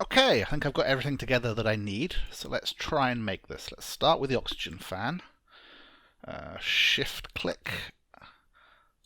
Okay, I think I've got everything together that I need, so let's try and make this. Let's start with the oxygen fan. Shift click.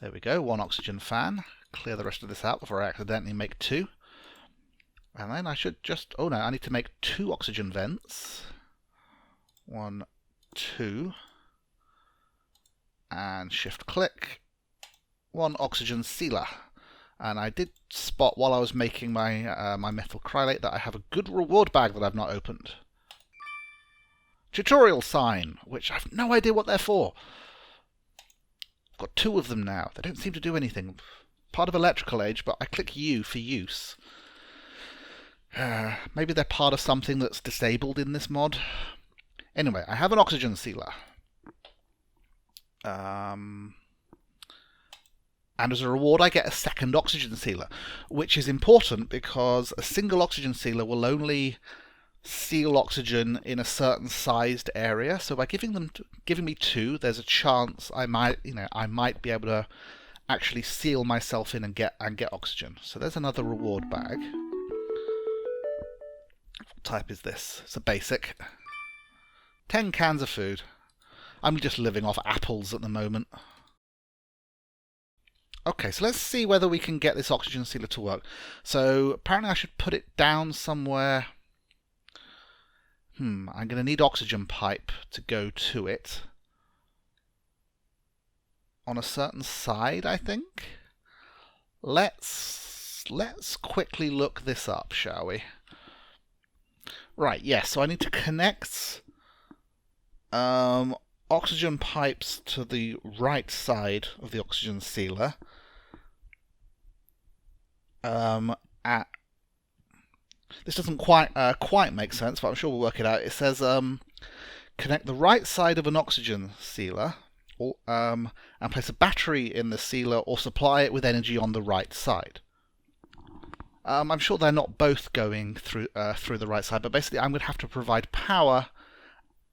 There we go, one oxygen fan. Clear the rest of this out before I accidentally make two. And then I should just... oh no, I need to make two oxygen vents. 1, 2. And shift click. One oxygen sealer. And I did spot while I was making my my methyl chrylate that I have a good reward bag that I've not opened. Tutorial sign, which I've no idea what they're for. I've got 2 of them now. They don't seem to do anything. Part of electrical age, but I click U for use. Maybe they're part of something that's disabled in this mod. Anyway, I have an oxygen sealer. And as a reward I get a second oxygen sealer, which is important because a single oxygen sealer will only seal oxygen in a certain sized area. So by giving me 2, there's a chance I might be able to actually seal myself in and get oxygen. So there's another reward bag. What type is this? It's a basic. 10 cans of food. I'm just living off apples at the moment. Okay, so let's see whether we can get this oxygen sealer to work. So apparently I should put it down somewhere. I'm going to need oxygen pipe to go to it. On a certain side, I think. Let's quickly look this up, shall we? Right, yes, so I need to connect oxygen pipes to the right side of the oxygen sealer. This doesn't quite make sense, but I'm sure we'll work it out. It says connect the right side of an oxygen sealer, and place a battery in the sealer or supply it with energy on the right side. I'm sure they're not both going through the right side, but basically I'm going to have to provide power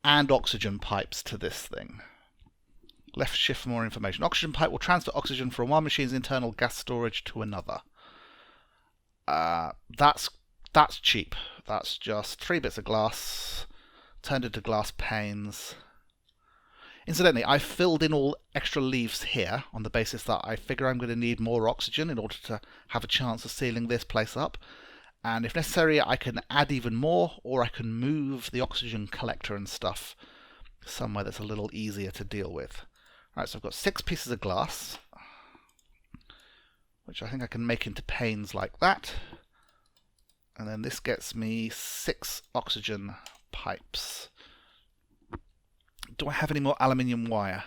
and oxygen pipes to this thing. Left shift for more information. Oxygen pipe will transfer oxygen from one machine's internal gas storage to another. That's cheap. That's just 3 bits of glass turned into glass panes. Incidentally, I filled in all extra leaves here on the basis that I figure I'm going to need more oxygen in order to have a chance of sealing this place up. And if necessary, I can add even more, or I can move the oxygen collector and stuff somewhere that's a little easier to deal with. Alright, so I've got 6 pieces of glass, which I think I can make into panes like that. And then this gets me 6 oxygen pipes. Do I have any more aluminium wire?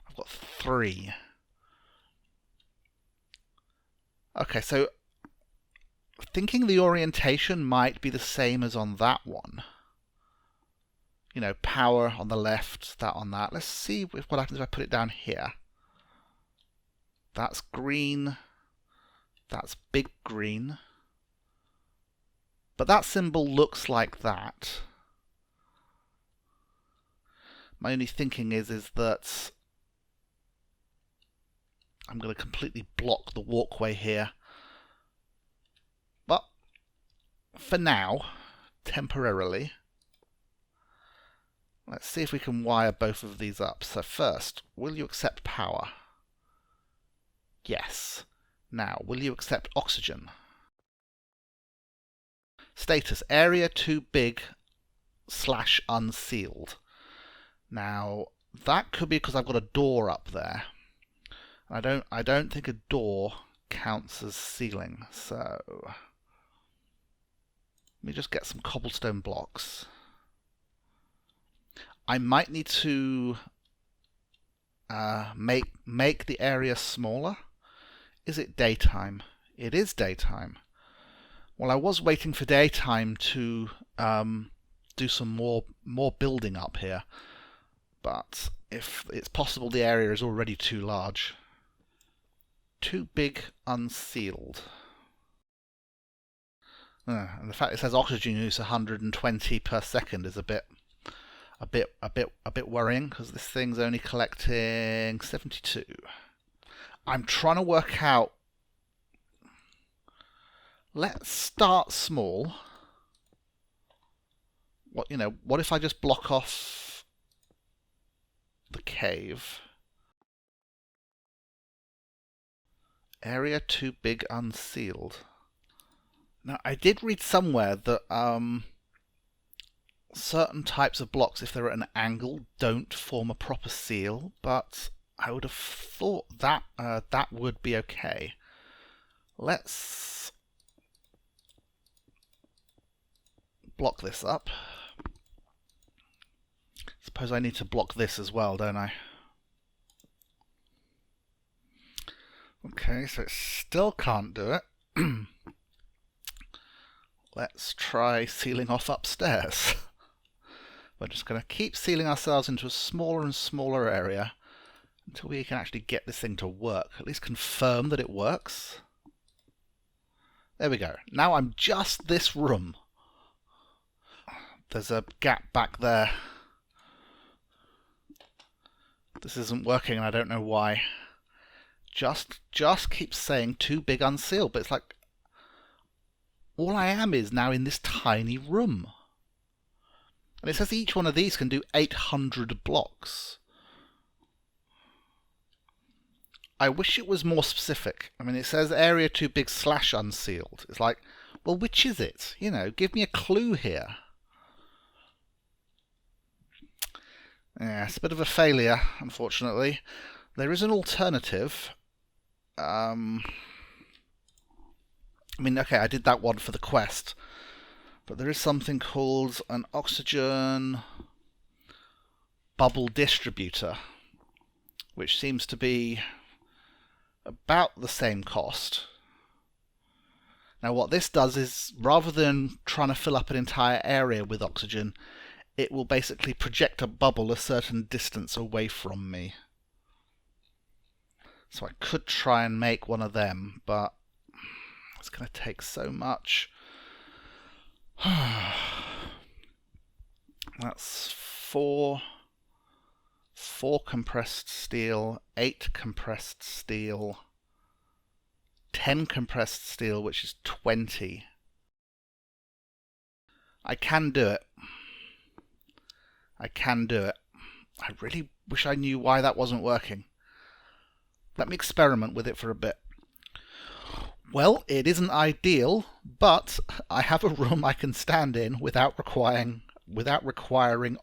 I've got 3. Okay, so thinking the orientation might be the same as on that one. You know, power on the left, that on that. Let's see what happens if I put it down here. That's green. That's big green. But that symbol looks like that. My only thinking is that I'm going to completely block the walkway here. But for now, temporarily, let's see if we can wire both of these up. So first, will you accept power? Yes. Now, will you accept oxygen? Status, area too big / unsealed. Now, that could be because I've got a door up there. I don't think a door counts as sealing, so let me just get some cobblestone blocks. I might need to make the area smaller. Is it daytime? It is daytime. Well, I was waiting for daytime to do some more building up here, but if it's possible the area is already too large. Too big unsealed. And the fact it says oxygen use 120 per second is a bit worrying, because this thing's only collecting 72. I'm trying to work out, let's start small. What if I just block off the cave? Area too big unsealed. Now, I did read somewhere that certain types of blocks, if they're at an angle, don't form a proper seal, but I would have thought that that would be okay. Let's block this up. Suppose I need to block this as well, don't I? Okay, so it still can't do it. Let's try sealing off upstairs. We're just going to keep sealing ourselves into a smaller and smaller area until we can actually get this thing to work. At least confirm that it works. There we go. Now I'm just this room. There's a gap back there. This isn't working and I don't know why. Just keeps saying too big unsealed, but it's like all I am is now in this tiny room. And it says each one of these can do 800 blocks. I wish it was more specific. I mean, it says area too big / unsealed. It's like, well, which is it? You know, give me a clue here. Yeah, it's a bit of a failure, unfortunately. There is an alternative. I mean, okay, I did that one for the quest. But there is something called an oxygen bubble distributor, which seems to be about the same cost. Now what this does is, rather than trying to fill up an entire area with oxygen, it will basically project a bubble a certain distance away from me. So I could try and make one of them, but it's going to take so much. That's four compressed steel, 8 compressed steel, 10 compressed steel, which is 20. I can do it. I can do it. I really wish I knew why that wasn't working. Let me experiment with it for a bit. Well, it isn't ideal, but I have a room I can stand in without requiring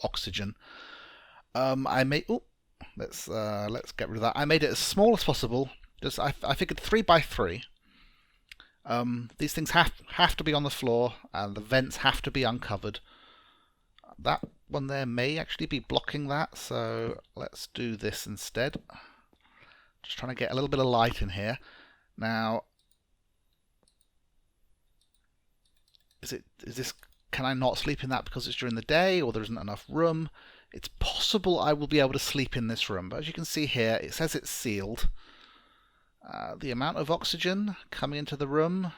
oxygen. Let's get rid of that. I made it as small as possible. I figured 3 by 3. These things have to be on the floor, and the vents have to be uncovered. That one there may actually be blocking that, so let's do this instead. Just trying to get a little bit of light in here. Now, can I not sleep in that because it's during the day or there isn't enough room? It's possible I will be able to sleep in this room, but as you can see here, it says it's sealed. The amount of oxygen coming into the room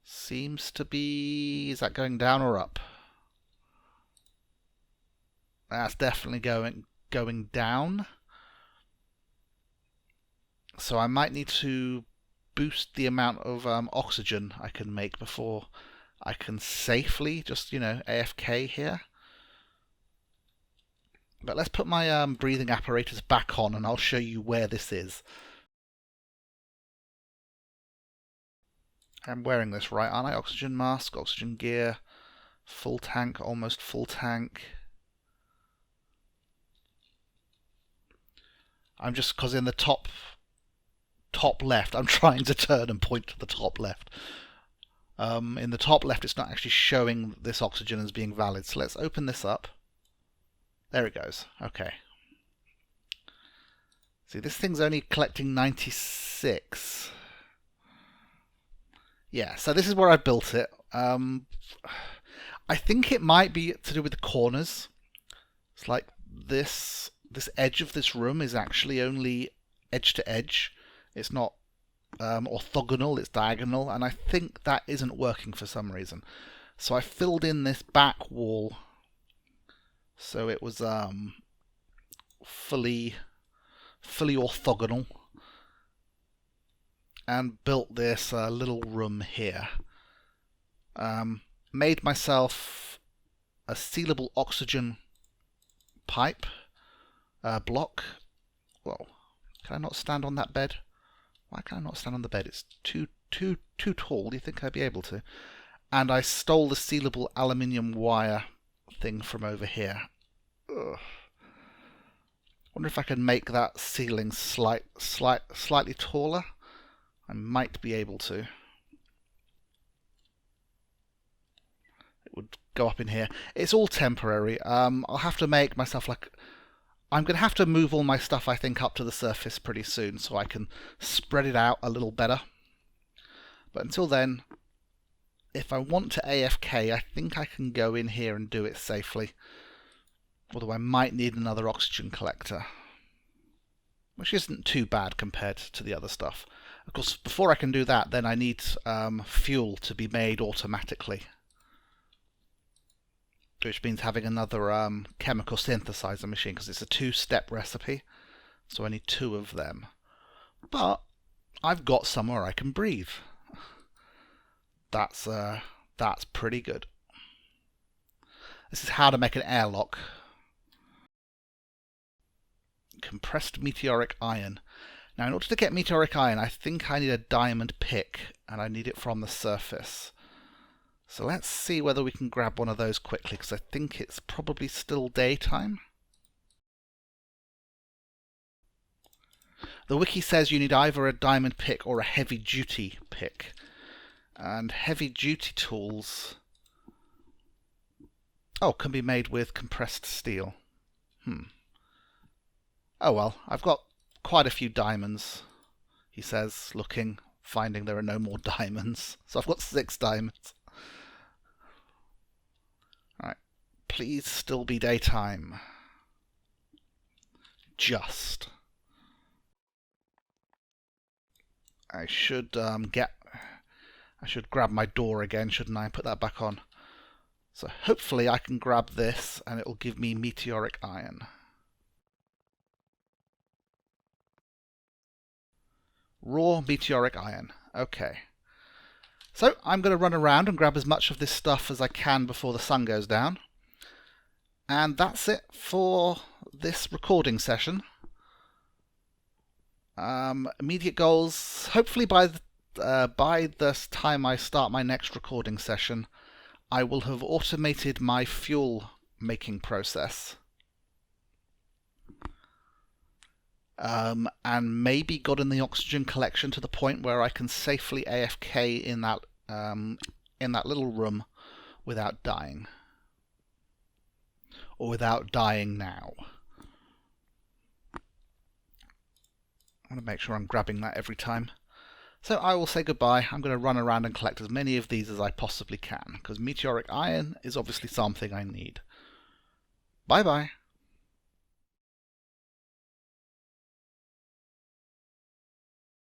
seems to be... Is that going down or up? That's definitely going down. So I might need to boost the amount of oxygen I can make before I can safely just, AFK here. But let's put my breathing apparatus back on and I'll show you where this is. I'm wearing this, right, aren't I? Oxygen mask, oxygen gear, full tank, almost full tank. I'm just, because in the top left, I'm trying to turn and point to the top left. In the top left, it's not actually showing this oxygen as being valid. So let's open this up. There it goes. Okay. See, this thing's only collecting 96. Yeah, so this is where I built it. I think it might be to do with the corners. It's like this edge of this room is actually only edge to edge. It's not orthogonal, it's diagonal, and I think that isn't working for some reason. So I filled in this back wall so it was fully orthogonal. and built this little room here. Made myself a sealable oxygen pipe block. Whoa, can I not stand on that bed? Why can I not stand on the bed? It's too tall. Do you think I'd be able to? And I stole the sealable aluminium wire thing from over here. Ugh. Wonder if I can make that ceiling slightly taller. I might be able to. It would go up in here. It's all temporary. I'll have to make myself like... I'm going to have to move all my stuff, I think, up to the surface pretty soon so I can spread it out a little better. But until then, if I want to AFK, I think I can go in here and do it safely. Although I might need another oxygen collector, which isn't too bad compared to the other stuff. Of course, before I can do that, then I need fuel to be made automatically, which means having another chemical synthesizer machine, because it's a 2-step recipe, so I need 2 of them. But I've got somewhere I can breathe. That's pretty good. This is how to make an airlock. Compressed meteoric iron. Now, in order to get meteoric iron, I think I need a diamond pick, and I need it from the surface. So let's see whether we can grab one of those quickly, because I think it's probably still daytime. The wiki says you need either a diamond pick or a heavy-duty pick. And heavy-duty tools... oh, can be made with compressed steel. Oh well, I've got quite a few diamonds, he says, looking, finding there are no more diamonds. So I've got 6 diamonds. Alright, please still be daytime. Just. I should grab my door again, shouldn't I? Put that back on. So hopefully I can grab this and it will give me meteoric iron. Raw meteoric iron. Okay. So I'm going to run around and grab as much of this stuff as I can before the sun goes down. And that's it for this recording session. Immediate goals. Hopefully by the time I start my next recording session, I will have automated my fuel making process. And maybe gotten the oxygen collection to the point where I can safely AFK in that little room without dying. Or without dying now. I want to make sure I'm grabbing that every time. So I will say goodbye. I'm going to run around and collect as many of these as I possibly can, because meteoric iron is obviously something I need. Bye bye.